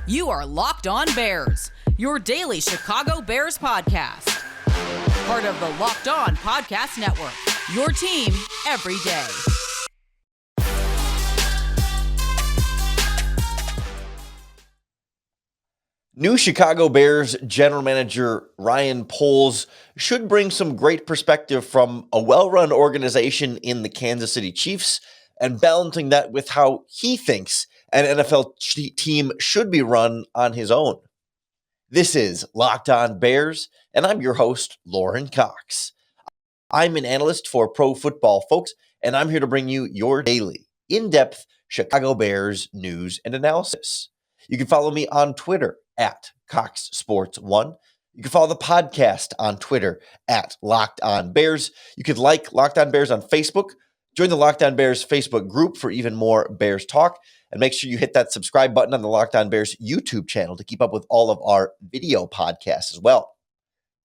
You are Locked On Bears, your daily Chicago Bears podcast. Part of the Locked On Podcast Network, your team every day. New Chicago Bears general manager Ryan Poles should bring some great perspective from a well-run organization in the Kansas City Chiefs and balancing that with how he thinks an NFL team should be run on his own. This is Locked On Bears, and I'm your host, Lorin Cox. I'm an analyst for Pro Football Focus, and I'm here to bring you your daily, in-depth Chicago Bears news and analysis. You can follow me on Twitter at CoxSports1. You can follow the podcast on Twitter at Locked On Bears. You could like Locked On Bears on Facebook. Join the Locked On Bears Facebook group for even more Bears talk. And make sure you hit that subscribe button on the Locked On Bears YouTube channel to keep up with all of our video podcasts as well.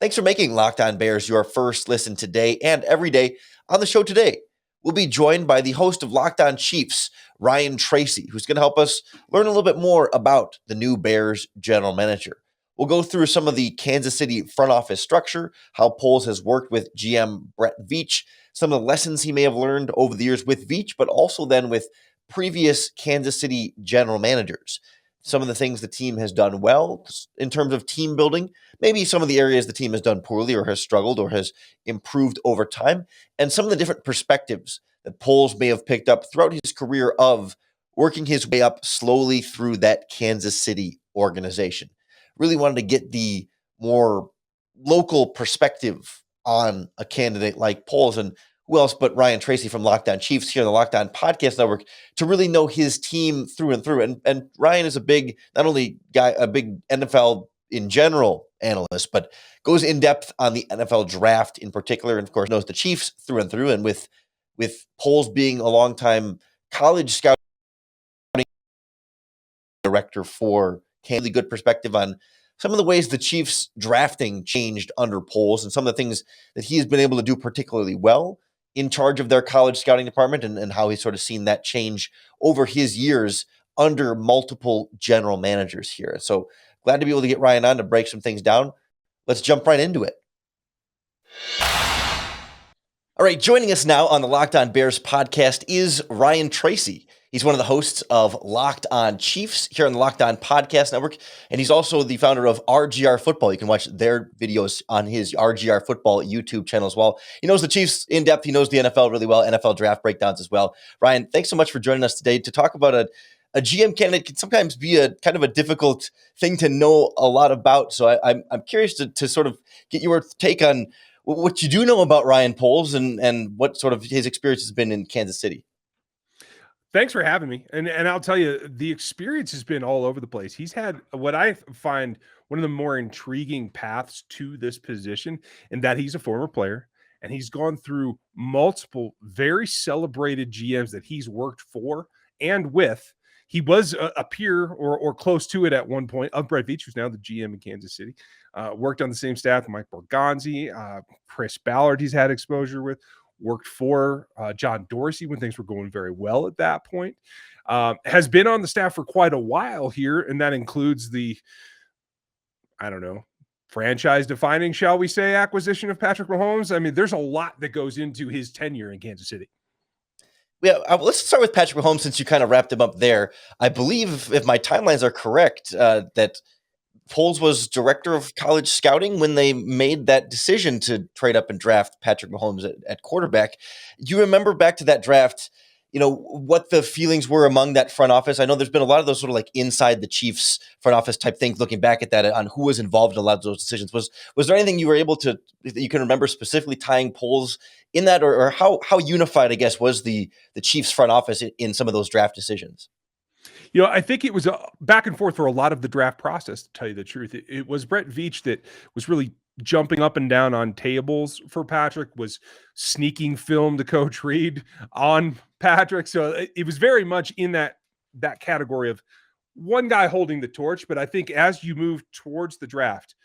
Thanks for making Locked On Bears your first listen today and every day. On the show today, we'll be joined by the host of Locked On Chiefs, Ryan Tracy, who's going to help us learn a little bit more about the new Bears general manager. We'll go through some of the Kansas City front office structure, how Poles has worked with GM Brett Veach, some of the lessons he may have learned over the years with Veach, but also then with previous Kansas City general managers. Some of the things the team has done well in terms of team building, maybe some of the areas the team has done poorly or has struggled or has improved over time, and some of the different perspectives that Poles may have picked up throughout his career of working his way up slowly through that Kansas City organization. Really wanted to get the more local perspective on a candidate like Poles, and who else but Ryan Tracy from Locked On Chiefs here on the Locked On Podcast Network to really know his team through and through. And Ryan is a big, not only a big NFL in general analyst, but goes in depth on the NFL draft in particular, and of course knows the Chiefs through and through. And with Poles being a longtime college scouting director for really good perspective on some of the ways the Chiefs drafting changed under Poles and some of the things that he has been able to do particularly well in charge of their college scouting department, and how he's sort of seen that change over his years under multiple general managers here. So glad to be able to get Ryan on to break some things down. Let's jump right into it. All right, joining us now on the Locked On Bears podcast is Ryan Tracy. He's one of the hosts of Locked On Chiefs here on the Locked On Podcast Network, and he's also the founder of RGR Football. You can watch their videos on his RGR Football YouTube channel as well. He knows the Chiefs in depth. He knows the NFL really well, NFL draft breakdowns as well. Ryan, thanks so much for joining us today to talk about a GM candidate can sometimes be a kind of a difficult thing to know a lot about. So I'm curious to sort of get your take on what you do know about Ryan Poles and what sort of his experience has been in Kansas City. Thanks for having me. And I'll tell you, the experience has been all over the place. He's had what I find one of the more intriguing paths to this position, in that he's a former player and he's gone through multiple very celebrated GMs that he's worked for and with. He was a peer or close to it at one point of Brett Veach, who's now the GM in Kansas City. Worked on the same staff with Mike Borgonzi, Chris Ballard he's had exposure with. Worked for John Dorsey when things were going very well at that point. Has been on the staff for quite a while here, and that includes the, franchise-defining, shall we say, acquisition of Patrick Mahomes. I mean, there's a lot that goes into his tenure in Kansas City. Yeah, let's start with Patrick Mahomes since you kind of wrapped him up there. I believe, if my timelines are correct, that Poles was director of college scouting when they made that decision to trade up and draft Patrick Mahomes at quarterback. Do you remember back to that draft, what the feelings were among that front office? I know there's been a lot of those sort of like inside the Chiefs front office type things, looking back at that, on who was involved in a lot of those decisions. Was there anything you were able to, that you can remember specifically tying Poles in that, or how unified, I guess, was the Chiefs front office in some of those draft decisions? I think it was back and forth for a lot of the draft process, to tell you the truth. It was Brett Veach that was really jumping up and down on tables for Patrick, was sneaking film to Coach Reed on Patrick. So it was very much in that category of one guy holding the torch. But I think as you move towards the draft,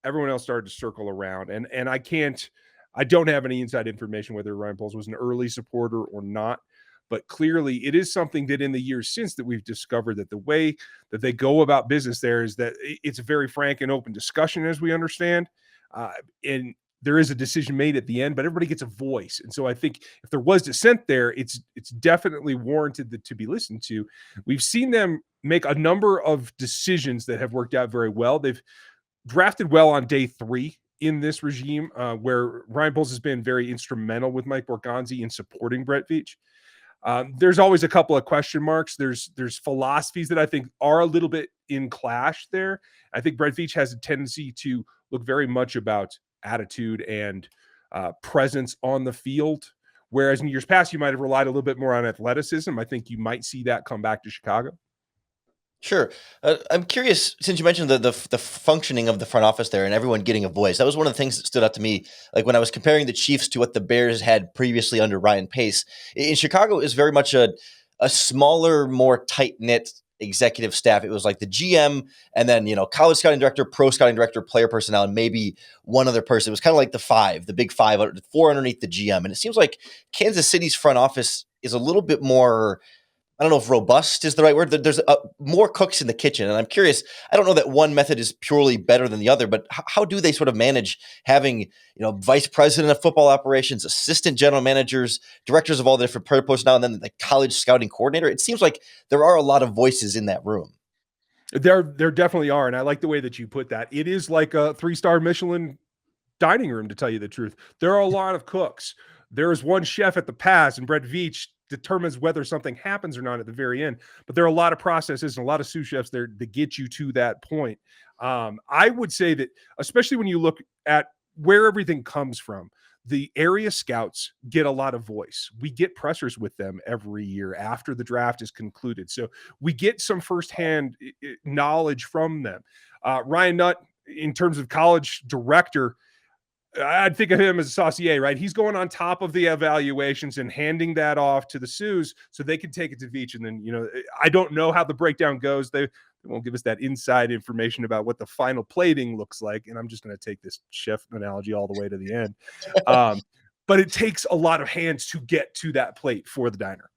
everyone else started to circle around. And I don't have any inside information whether Ryan Poles was an early supporter or not. But clearly it is something that in the years since that we've discovered that the way that they go about business there is that it's a very frank and open discussion, as we understand. And there is a decision made at the end, but everybody gets a voice. And so I think if there was dissent there, it's definitely warranted to be listened to. We've seen them make a number of decisions that have worked out very well. They've drafted well on day 3 in this regime, where Ryan Poles has been very instrumental with Mike Borgonzi in supporting Brett Veach. There's always a couple of question marks. There's philosophies that I think are a little bit in clash there. I think Brett Veach has a tendency to look very much about attitude and presence on the field, whereas in years past you might have relied a little bit more on athleticism. I think you might see that come back to Chicago. Sure. I'm curious, since you mentioned the functioning of the front office there and everyone getting a voice. That was one of the things that stood out to me. Like when I was comparing the Chiefs to what the Bears had previously under Ryan Pace. In Chicago is very much a smaller, more tight-knit executive staff. It was like the GM and then, college scouting director, pro scouting director, player personnel, and maybe one other person. It was kind of like the big five, 4 underneath the GM. And it seems like Kansas City's front office is a little bit more, I don't know if robust is the right word. There's more cooks in the kitchen. And I'm curious, I don't know that one method is purely better than the other, but how do they sort of manage having, vice president of football operations, assistant general managers, directors of all the different player personnel, and then the college scouting coordinator? It seems like there are a lot of voices in that room. There definitely are. And I like the way that you put that. It is like a 3-star Michelin dining room, to tell you the truth. There are a lot of cooks. There is one chef at the pass, and Brett Veach determines whether something happens or not at the very end. But there are a lot of processes and a lot of sous chefs there to get you to that point. I would say that, especially when you look at where everything comes from, the area scouts get a lot of voice. We get pressers with them every year after the draft is concluded. So we get some firsthand knowledge from them. Ryan Nutt, in terms of college director, I'd think of him as a saucier, right? He's going on top of the evaluations and handing that off to the sous so they can take it to Veach. And then, I don't know how the breakdown goes. They won't give us that inside information about what the final plating looks like. And I'm just going to take this chef analogy all the way to the end. But it takes a lot of hands to get to that plate for the diner.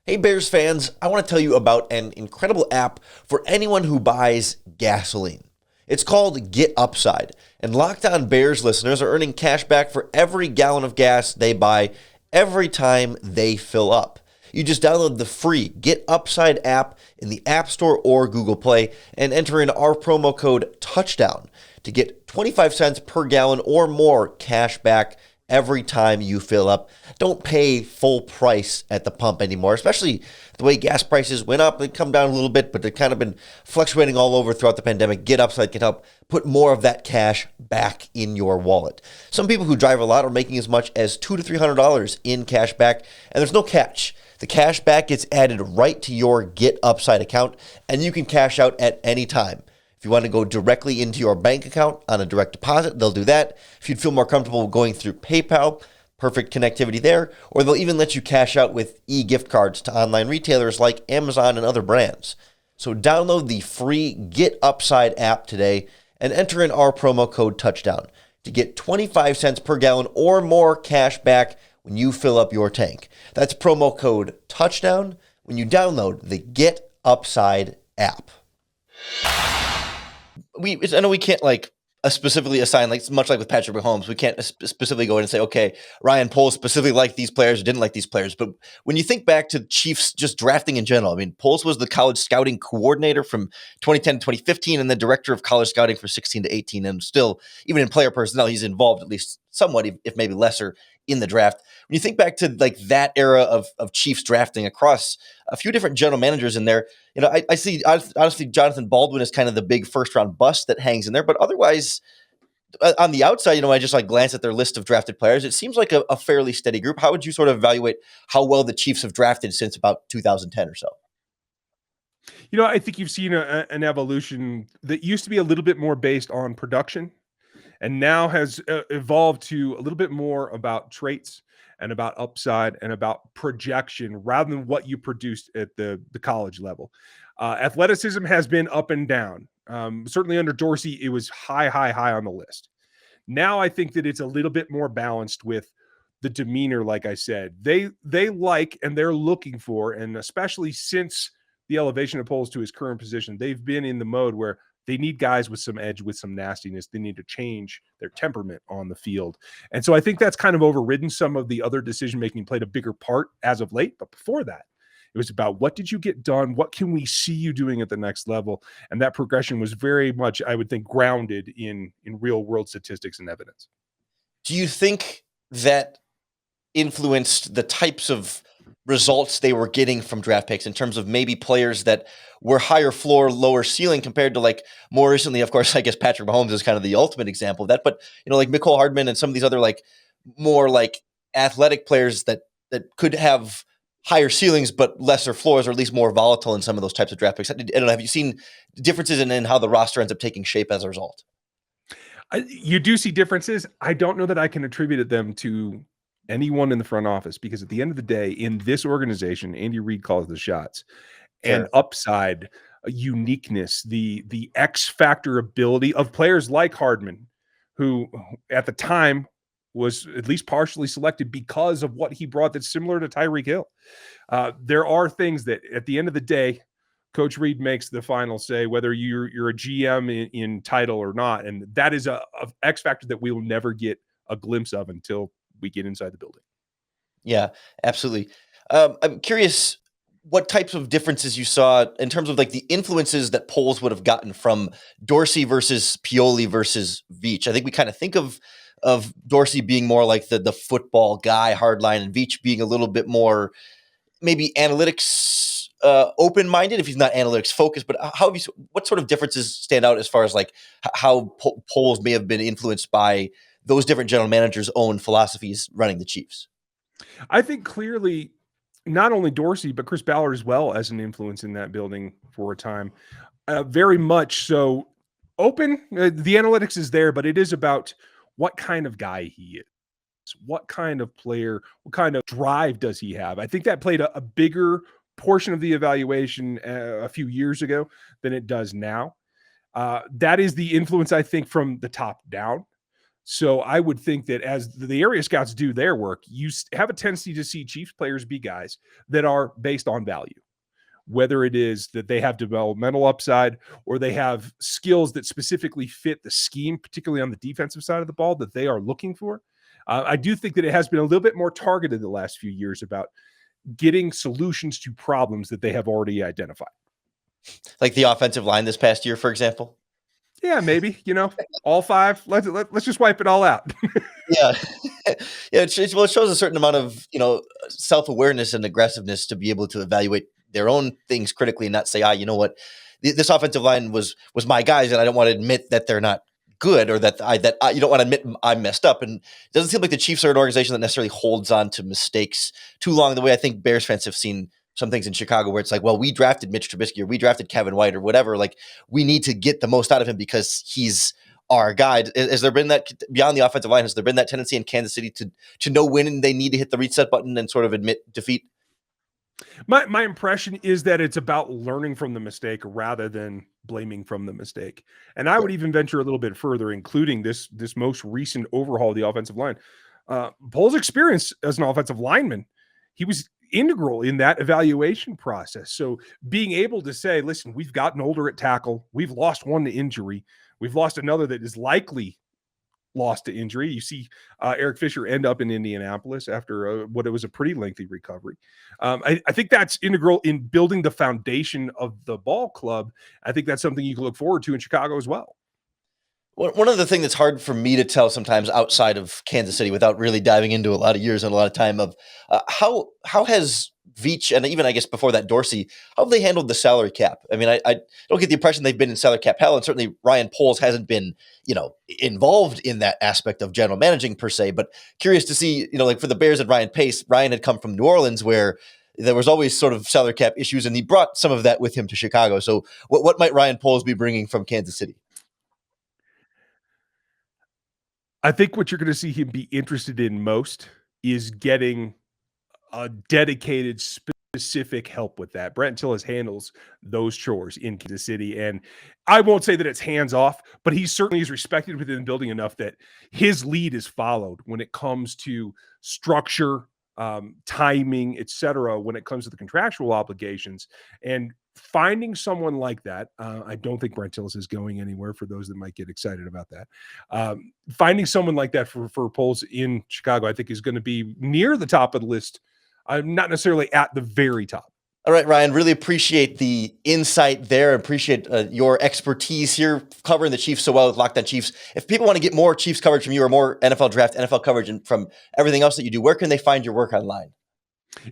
Hey Bears fans, I want to tell you about an incredible app for anyone who buys gasoline. It's called GetUpside, and Locked On Bears listeners are earning cash back for every gallon of gas they buy every time they fill up. You just download the free GetUpside app in the App Store or Google Play and enter in our promo code TOUCHDOWN to get 25 cents per gallon or more cash back every time you fill up. Don't pay full price at the pump anymore, especially the way gas prices went up. They come down a little bit, but they've kind of been fluctuating all over throughout the pandemic. GetUpside can help put more of that cash back in your wallet. Some people who drive a lot are making as much as $200 to $300 in cash back, and there's no catch. The cash back gets added right to your GetUpside account, and you can cash out at any time. If you want to go directly into your bank account on a direct deposit, they'll do that. If you'd feel more comfortable going through PayPal, perfect connectivity there. Or they'll even let you cash out with e-gift cards to online retailers like Amazon and other brands. So download the free GetUpside app today and enter in our promo code TOUCHDOWN to get 25 cents per gallon or more cash back when you fill up your tank. That's promo code TOUCHDOWN when you download the GetUpside app. I know we can't specifically assign, much like with Patrick Mahomes, we can't specifically go in and say, okay, Ryan Poles specifically liked these players or didn't like these players. But when you think back to Chiefs just drafting in general, I mean, Poles was the college scouting coordinator from 2010 to 2015 and the director of college scouting for 16 to 18. And still, even in player personnel, he's involved at least somewhat, if maybe lesser, in the draft. When you think back to that era of Chiefs drafting across a few different general managers in there, I see honestly Jonathan Baldwin is kind of the big first round bust that hangs in there. But otherwise, on the outside, I just glance at their list of drafted players. It seems like a fairly steady group. How would you sort of evaluate how well the Chiefs have drafted since about 2010 or so? I think you've seen an evolution that used to be a little bit more based on production and now has evolved to a little bit more about traits and about upside and about projection rather than what you produced at the college level. Athleticism has been up and down. Certainly under Dorsey, it was high on the list. Now I think that it's a little bit more balanced with the demeanor, like I said, they like and they're looking for, and especially since the elevation of Poles to his current position, they've been in the mode where they need guys with some edge, with some nastiness. They need to change their temperament on the field. And so I think that's kind of overridden some of the other decision-making, played a bigger part as of late. But before that, it was about what did you get done? What can we see you doing at the next level? And that progression was very much, I would think, grounded in real world statistics and evidence. Do you think that influenced the types of results they were getting from draft picks in terms of maybe players that were higher floor, lower ceiling compared to like more recently? Of course, I guess Patrick Mahomes is kind of the ultimate example of that, but like Mecole Hardman and some of these other like more like athletic players that could have higher ceilings but lesser floors, or at least more volatile in some of those types of draft picks. I don't know. Have you seen differences in how the roster ends up taking shape as a result? You do see differences. I don't know that I can attribute them to anyone in the front office, because at the end of the day, in this organization, Andy Reid calls the shots. Sure. And upside, uniqueness, the X factor ability of players like Hardman, who at the time was at least partially selected because of what he brought that's similar to Tyreek Hill. There are things that at the end of the day, Coach Reid makes the final say, whether you're a GM in title or not. And that is a X factor that we will never get a glimpse of until we get inside the building. Yeah, absolutely. I'm curious what types of differences you saw in terms of like the influences that Poles would have gotten from Dorsey versus Pioli versus Veach. I think we kind of think of Dorsey being more like the football guy, hardline, and Veach being a little bit more maybe analytics open-minded, if he's not analytics focused. But what sort of differences stand out as far as like how Poles may have been influenced by those different general managers' own philosophies running the Chiefs? I think clearly not only Dorsey, but Chris Ballard as well as an influence in that building for a time. Very much so open. The analytics is there, but it is about what kind of guy he is. What kind of player, what kind of drive does he have? I think that played a bigger portion of the evaluation a few years ago than it does now. That is the influence, I think, from the top down. So I would think that as the area scouts do their work, you have a tendency to see Chiefs players be guys that are based on value, whether it is that they have developmental upside or they have skills that specifically fit the scheme, particularly on the defensive side of the ball, that they are looking for. I do think that it has been a little bit more targeted the last few years about getting solutions to problems that they have already identified. Like the offensive line this past year, for example? Yeah, maybe, all five. Let's just wipe it all out. Yeah. Yeah. It shows a certain amount of, self-awareness and aggressiveness to be able to evaluate their own things critically and not say, you know what, this offensive line was my guys, and I don't want to admit that they're not good, or that you don't want to admit I messed up. And it doesn't seem like the Chiefs are an organization that necessarily holds on to mistakes too long, the way I think Bears fans have seen some things in Chicago where it's like, well, we drafted Mitch Trubisky, or we drafted Kevin White, or whatever. Like, we need to get the most out of him because he's our guy. Has there been that, beyond the offensive line, has there been that tendency in Kansas City to know when they need to hit the reset button and sort of admit defeat? My impression is that it's about learning from the mistake rather than blaming from the mistake. And I would even venture a little bit further, including this most recent overhaul of the offensive line. Poles' experience as an offensive lineman, he was integral in that evaluation process. So being able to say, listen, we've gotten older at tackle. We've lost one to injury. We've lost another that is likely lost to injury. You see Eric Fisher end up in Indianapolis after what it was a pretty lengthy recovery. I think that's integral in building the foundation of the ball club. I think that's something you can look forward to in Chicago as well. One of the things that's hard for me to tell sometimes outside of Kansas City, without really diving into a lot of years and a lot of time, of how has Veach, and even I guess before that Dorsey, how have they handled the salary cap? I mean, I don't get the impression they've been in salary cap hell, and certainly Ryan Poles hasn't been, involved in that aspect of general managing per se. But curious to see, like for the Bears and Ryan Pace, Ryan had come from New Orleans where there was always sort of salary cap issues, and he brought some of that with him to Chicago. So what might Ryan Poles be bringing from Kansas City? I think what you're going to see him be interested in most is getting a dedicated specific help with that. Brett Veach handles those chores in Kansas City, and I won't say that it's hands off, but he certainly is respected within the building enough that his lead is followed when it comes to structure, timing, etc. When it comes to the contractual obligations, and finding someone like that, I don't think Brett Veach is going anywhere. For those that might get excited about that, finding someone like that for Poles in Chicago, I think is going to be near the top of the list. I'm not necessarily at the very top. All right, Ryan, really appreciate the insight there. Appreciate your expertise here covering the Chiefs so well with Locked On Chiefs. If people want to get more Chiefs coverage from you or more NFL draft, NFL coverage, and from everything else that you do, where can they find your work online?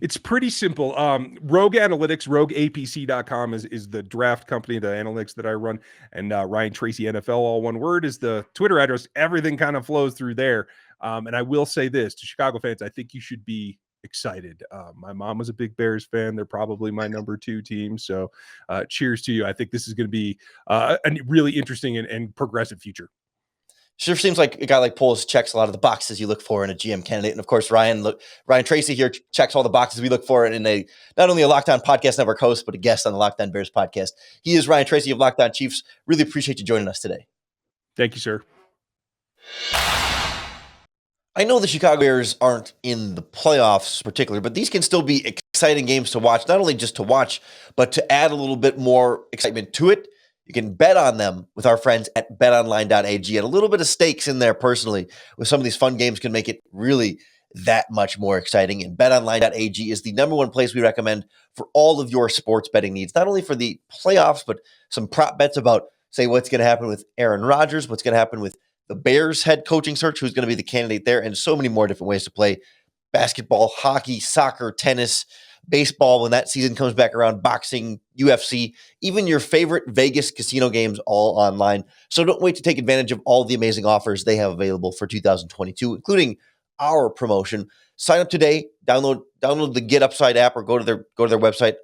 It's pretty simple. Rogue Analytics, rogueapc.com is the draft company, the analytics that I run. And Ryan Tracy NFL, all one word, is the Twitter address. Everything kind of flows through there. And I will say this to Chicago fans, I think you should be excited. My mom was a big Bears fan. They're probably my number 2 team. So cheers to you. I think this is going to be a really interesting and progressive future. Sure seems like a guy like Poles checks a lot of the boxes you look for in a GM candidate. And of course, Ryan Tracy here checks all the boxes we look for in not only a Locked On Podcast Network host, but a guest on the Locked On Bears podcast. He is Ryan Tracy of Locked On Chiefs. Really appreciate you joining us today. Thank you, sir. I know the Chicago Bears aren't in the playoffs particularly, but these can still be exciting games to watch, not only just to watch, but to add a little bit more excitement to it. You can bet on them with our friends at BetOnline.ag, and a little bit of stakes in there personally with some of these fun games can make it really that much more exciting. And BetOnline.ag is the number one place we recommend for all of your sports betting needs, not only for the playoffs, but some prop bets about, say, what's going to happen with Aaron Rodgers, what's going to happen with the Bears head coaching search, who's going to be the candidate there, and so many more different ways to play basketball, hockey, soccer, tennis, baseball when that season comes back around, boxing, UFC, even your favorite Vegas casino games all online. So don't wait to take advantage of all the amazing offers they have available for 2022, including our promotion. Sign up today, download the GetUpside app, or go to their website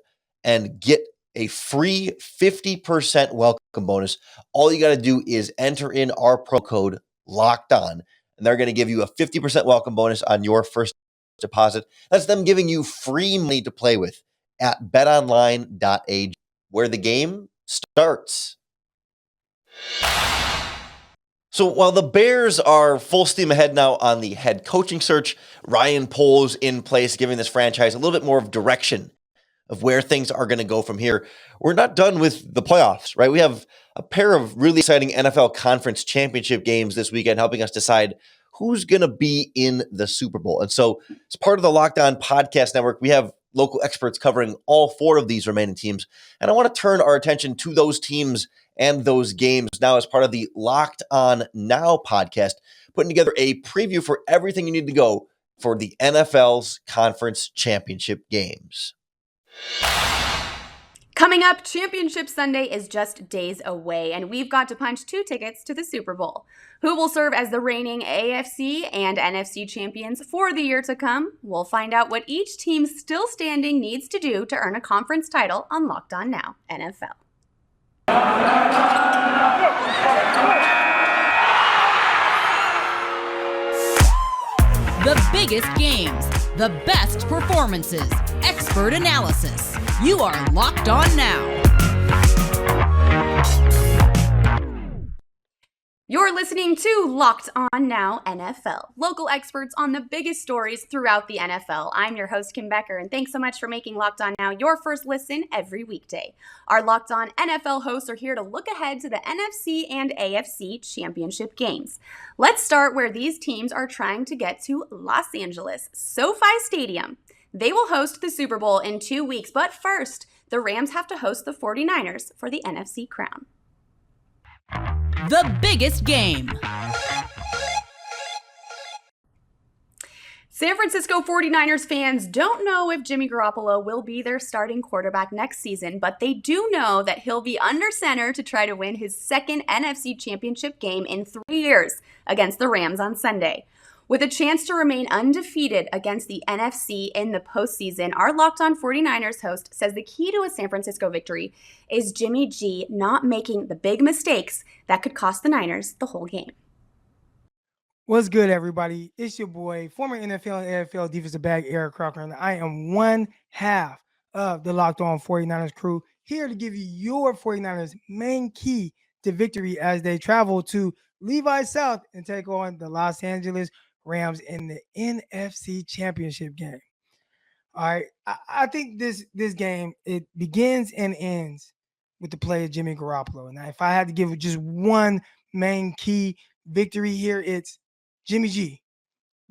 and get a free 50% welcome bonus. All you got to do is enter in our pro code Locked On, and they're going to give you a 50% welcome bonus on your first deposit. That's them giving you free money to play with at betonline.ag, where the game starts. So while the Bears are full steam ahead now on the head coaching search, Ryan Poles in place, giving this franchise a little bit more of direction of where things are going to go from here. We're not done with the playoffs, right? We have a pair of really exciting NFL conference championship games this weekend, helping us decide who's going to be in the Super Bowl. And so as part of the Locked On Podcast Network, we have local experts covering all 4 of these remaining teams. And I want to turn our attention to those teams and those games now as part of the Locked On Now podcast, putting together a preview for everything you need to go for the NFL's conference championship games. Coming up, Championship Sunday is just days away, and we've got to punch 2 tickets to the Super Bowl. Who will serve as the reigning AFC and NFC champions for the year to come? We'll find out what each team still standing needs to do to earn a conference title on Locked On Now NFL. The biggest games, the best performances, expert analysis. You are Locked On Now. You're listening to Locked On Now NFL, local experts on the biggest stories throughout the NFL. I'm your host, Kim Becker, and thanks so much for making Locked On Now your first listen every weekday. Our Locked On NFL hosts are here to look ahead to the NFC and AFC championship games. Let's start where these teams are trying to get to Los Angeles, SoFi Stadium. They will host the Super Bowl in 2 weeks, but first, the Rams have to host the 49ers for the NFC crown. The biggest game. San Francisco 49ers fans don't know if Jimmy Garoppolo will be their starting quarterback next season, but they do know that he'll be under center to try to win his second NFC championship game in 3 years against the Rams on Sunday. With a chance to remain undefeated against the NFC in the postseason, our Locked On 49ers host says the key to a San Francisco victory is Jimmy G not making the big mistakes that could cost the Niners the whole game. What's good, everybody? It's your boy, former NFL and AFL defensive back Eric Crocker, and I am one half of the Locked On 49ers crew, here to give you your 49ers main key to victory as they travel to Levi South and take on the Los Angeles Rams in the NFC Championship game. All right, I think this game, it begins and ends with the play of Jimmy Garoppolo. Now, if I had to give just one main key victory here, it's Jimmy G.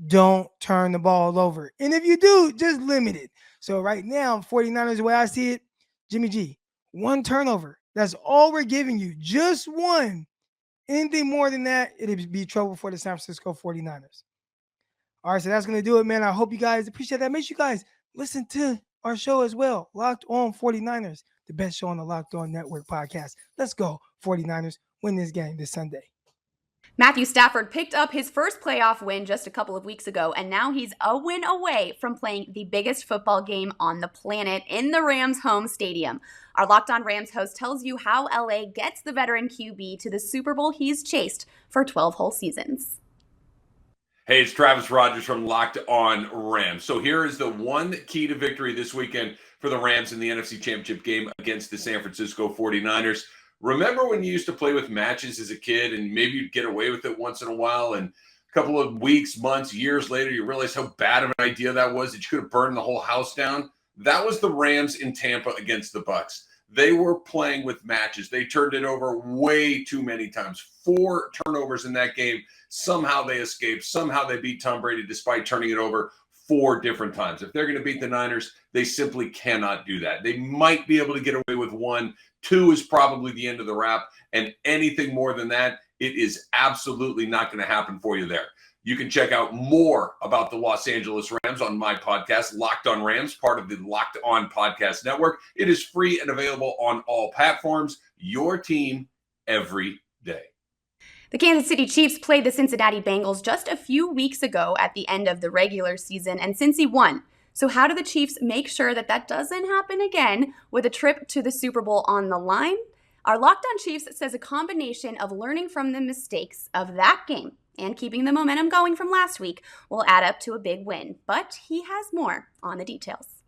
Don't turn the ball over. And if you do, just limit it. So right now, 49ers, the way I see it, Jimmy G, one turnover. That's all we're giving you. Just one. Anything more than that, it'd be trouble for the San Francisco 49ers. All right, so that's going to do it, man. I hope you guys appreciate that. Make sure you guys listen to our show as well. Locked On 49ers, the best show on the Locked On Network podcast. Let's go, 49ers. Win this game this Sunday. Matthew Stafford picked up his first playoff win just a couple of weeks ago, and now he's a win away from playing the biggest football game on the planet in the Rams' home stadium. Our Locked On Rams host tells you how LA gets the veteran QB to the Super Bowl he's chased for 12 whole seasons. Hey, it's Travis Rogers from Locked On Rams. So here is the one key to victory this weekend for the Rams in the NFC Championship game against the San Francisco 49ers. Remember when you used to play with matches as a kid and maybe you'd get away with it once in a while, and a couple of weeks, months, years later, you realize how bad of an idea that was, that you could have burned the whole house down? That was the Rams in Tampa against the Bucs. They were playing with matches. They turned it over way too many times. 4 turnovers in that game. Somehow they escaped. Somehow they beat Tom Brady despite turning it over 4 different times. If they're going to beat the Niners, they simply cannot do that. They might be able to get away with 1. 2 is probably the end of the wrap. And anything more than that, it is absolutely not going to happen for you there. You can check out more about the Los Angeles Rams on my podcast, Locked On Rams, part of the Locked On Podcast Network. It is free and available on all platforms. Your team every day. The Kansas City Chiefs played the Cincinnati Bengals just a few weeks ago at the end of the regular season, and Cincy won. So how do the Chiefs make sure that that doesn't happen again with a trip to the Super Bowl on the line? Our Locked On Chiefs says a combination of learning from the mistakes of that game and keeping the momentum going from last week will add up to a big win. But he has more on the details.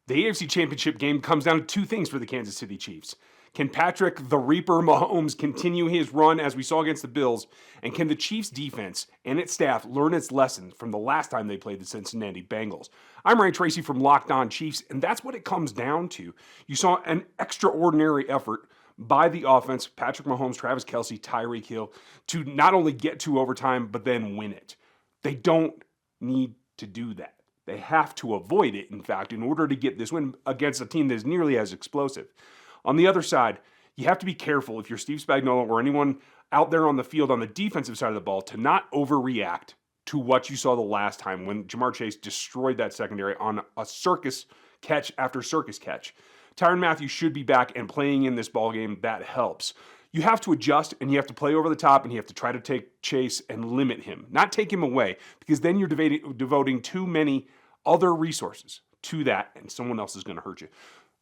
The AFC Championship game comes down to 2 things for the Kansas City Chiefs. Can Patrick the Reaper Mahomes continue his run as we saw against the Bills? And can the Chiefs defense and its staff learn its lessons from the last time they played the Cincinnati Bengals? I'm Ryan Tracy from Locked On Chiefs, and that's what it comes down to. You saw an extraordinary effort by the offense, Patrick Mahomes, Travis Kelce, Tyreek Hill, to not only get to overtime, but then win it. They don't need to do that. They have to avoid it, in fact, in order to get this win against a team that is nearly as explosive. On the other side, you have to be careful if you're Steve Spagnuolo or anyone out there on the field on the defensive side of the ball to not overreact to what you saw the last time when Jamar Chase destroyed that secondary on a circus catch after circus catch. Tyrann Mathieu should be back and playing in this ballgame. That helps. You have to adjust and you have to play over the top and you have to try to take Chase and limit him, not take him away, because then you're devoting too many other resources to that and someone else is going to hurt you.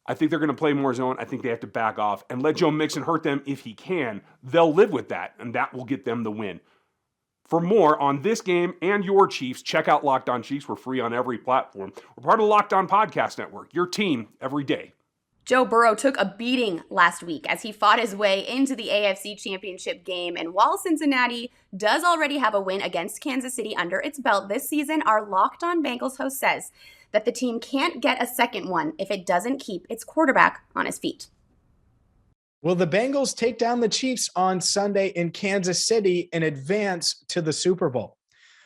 I think they're going to play more zone. I think they have to back off and let Joe Mixon hurt them if he can. They'll live with that, and that will get them the win. For more on this game and your Chiefs, check out Locked On Chiefs. We're free on every platform. We're part of the Locked On Podcast Network, your team every day. Joe Burrow took a beating last week as he fought his way into the AFC Championship game. And while Cincinnati does already have a win against Kansas City under its belt this season, our Locked On Bengals host says that the team can't get a second one if it doesn't keep its quarterback on his feet. Will the Bengals take down the Chiefs on Sunday in Kansas City and advance to the Super Bowl?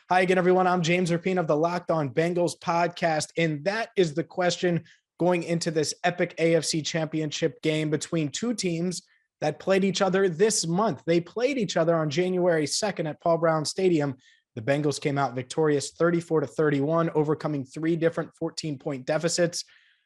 Hi again, everyone. I'm James Rapien of the Locked On Bengals podcast, and that is the question going into this epic AFC Championship game between 2 teams that played each other this month. They played each other on January 2nd at Paul Brown Stadium. The Bengals came out victorious 34-31, overcoming 3 different 14-point deficits.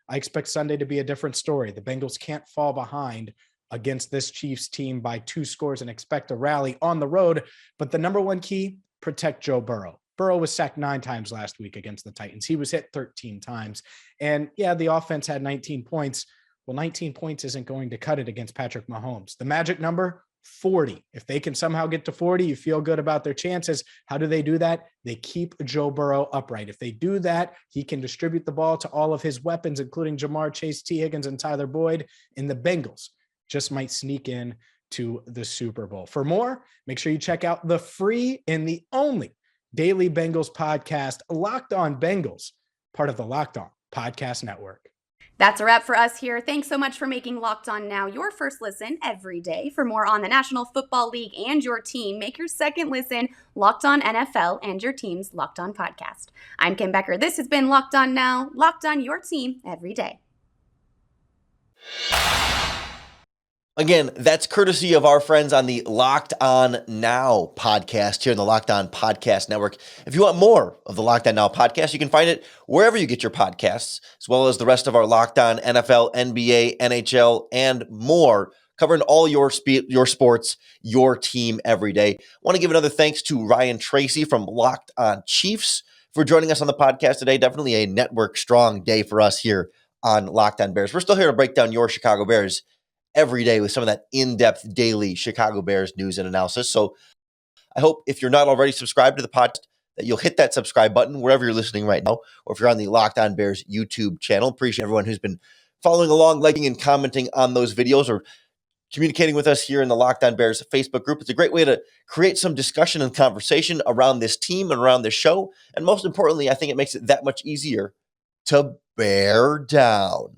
I expect Sunday to be a different story. The Bengals can't fall behind against this Chiefs team by 2 scores and expect a rally on the road. But the number one key, protect Joe Burrow. Burrow was sacked 9 times last week against the Titans. He was hit 13 times. And yeah, the offense had 19 points. Well, 19 points isn't going to cut it against Patrick Mahomes. The magic number, 40. If they can somehow get to 40, you feel good about their chances. How do they do that? They keep Joe Burrow upright. If they do that, he can distribute the ball to all of his weapons, including Jamar Chase, T. Higgins, and Tyler Boyd. And the Bengals just might sneak in to the Super Bowl. For more, make sure you check out the free and the only daily Bengals podcast, Locked On Bengals, part of the Locked On Podcast Network. That's a wrap for us here. Thanks so much for making Locked On Now your first listen every day. For more on the National Football League and your team, make your second listen Locked On NFL and your team's Locked On podcast. I'm Kim Becker. This has been Locked On Now, Locked On your team every day. Again, that's courtesy of our friends on the Locked On Now podcast here in the Locked On Podcast Network. If you want more of the Locked On Now podcast, you can find it wherever you get your podcasts, as well as the rest of our Locked On NFL, NBA, NHL, and more, covering all your sports, your team every day. I want to give another thanks to Ryan Tracy from Locked On Chiefs for joining us on the podcast today. Definitely a network strong day for us here on Locked On Bears. We're still here to break down your Chicago Bears every day with some of that in-depth daily Chicago Bears news and analysis. So I hope if you're not already subscribed to the podcast, that you'll hit that subscribe button wherever you're listening right now, or if you're on the Locked On Bears YouTube channel. Appreciate everyone who's been following along, liking and commenting on those videos, or communicating with us here in the Locked On Bears Facebook group. It's a great way to create some discussion and conversation around this team and around this show. And most importantly, I think it makes it that much easier to bear down.